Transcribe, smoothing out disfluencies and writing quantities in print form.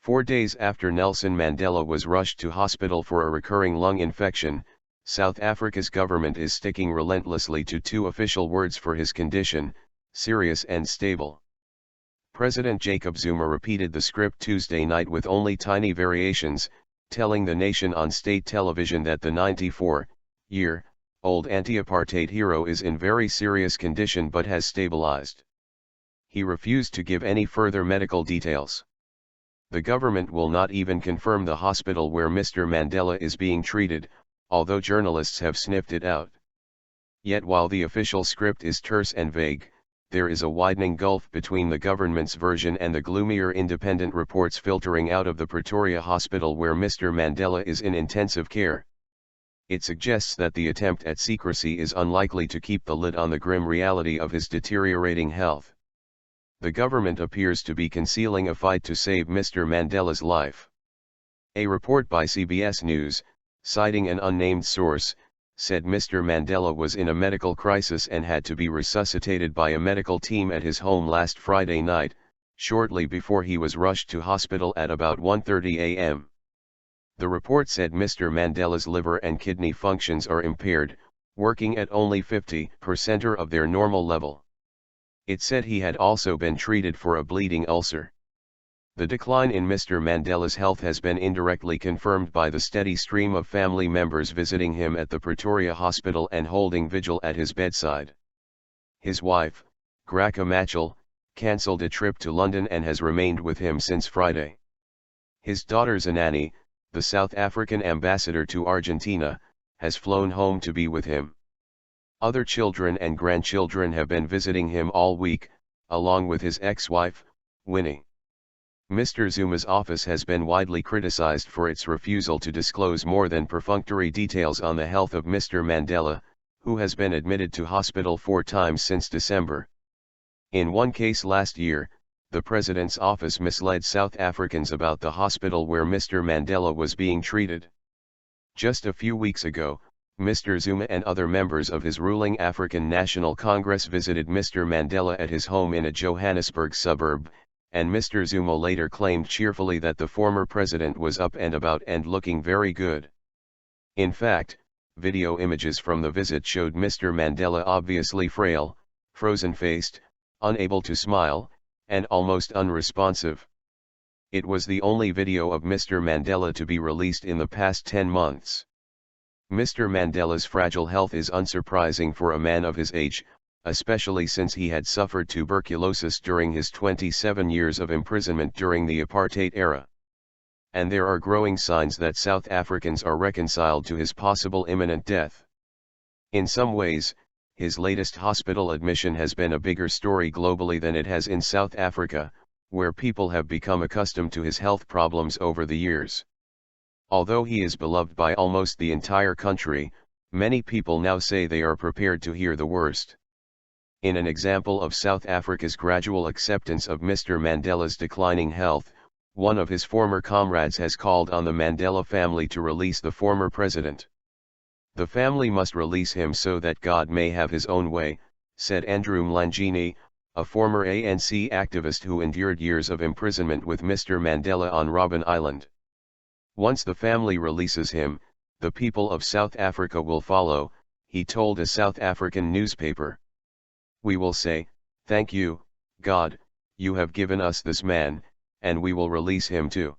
4 days after Nelson Mandela was rushed to hospital for a recurring lung infection, South Africa's government is sticking relentlessly to two official words for his condition: serious and stable. President Jacob Zuma repeated the script Tuesday night with only tiny variations, telling the nation on state television that the 94-year-old anti-apartheid hero is in very serious condition but has stabilized. He refused to give any further medical details. The government will not even confirm the hospital where Mr. Mandela is being treated, although journalists have sniffed it out. Yet while the official script is terse and vague, there is a widening gulf between the government's version and the gloomier independent reports filtering out of the Pretoria hospital where Mr. Mandela is in intensive care. It suggests that the attempt at secrecy is unlikely to keep the lid on the grim reality of his deteriorating health. The government appears to be concealing a fight to save Mr. Mandela's life. A report by CBS News, citing an unnamed source, said Mr. Mandela was in a medical crisis and had to be resuscitated by a medical team at his home last Friday night, shortly before he was rushed to hospital at about 1:30 a.m. The report said Mr. Mandela's liver and kidney functions are impaired, working at only 50% of their normal level. It said he had also been treated for a bleeding ulcer. The decline in Mr. Mandela's health has been indirectly confirmed by the steady stream of family members visiting him at the Pretoria hospital and holding vigil at his bedside. His wife, Graca Machel, cancelled a trip to London and has remained with him since Friday. His daughter Zanani, the South African ambassador to Argentina, has flown home to be with him. Other children and grandchildren have been visiting him all week, along with his ex-wife, Winnie. Mr. Zuma's office has been widely criticized for its refusal to disclose more than perfunctory details on the health of Mr. Mandela, who has been admitted to hospital 4 times since December. In one case last year, the president's office misled South Africans about the hospital where Mr. Mandela was being treated. Just a few weeks ago, Mr. Zuma and other members of his ruling African National Congress visited Mr. Mandela at his home in a Johannesburg suburb, and Mr. Zuma later claimed cheerfully that the former president was up and about and looking very good. In fact, video images from the visit showed Mr. Mandela obviously frail, frozen-faced, unable to smile, and almost unresponsive. It was the only video of Mr. Mandela to be released in the past 10 months. Mr. Mandela's fragile health is unsurprising for a man of his age, especially since he had suffered tuberculosis during his 27 years of imprisonment during the apartheid era. And there are growing signs that South Africans are reconciled to his possible imminent death. In some ways, his latest hospital admission has been a bigger story globally than it has in South Africa, where people have become accustomed to his health problems over the years. Although he is beloved by almost the entire country, many people now say they are prepared to hear the worst. In an example of South Africa's gradual acceptance of Mr. Mandela's declining health, one of his former comrades has called on the Mandela family to release the former president. "The family must release him so that God may have his own way," said Andrew Mlangeni, a former ANC activist who endured years of imprisonment with Mr. Mandela on Robben Island. "Once the family releases him, the people of South Africa will follow," he told a South African newspaper. "We will say, 'Thank you, God, you have given us this man,' and we will release him too."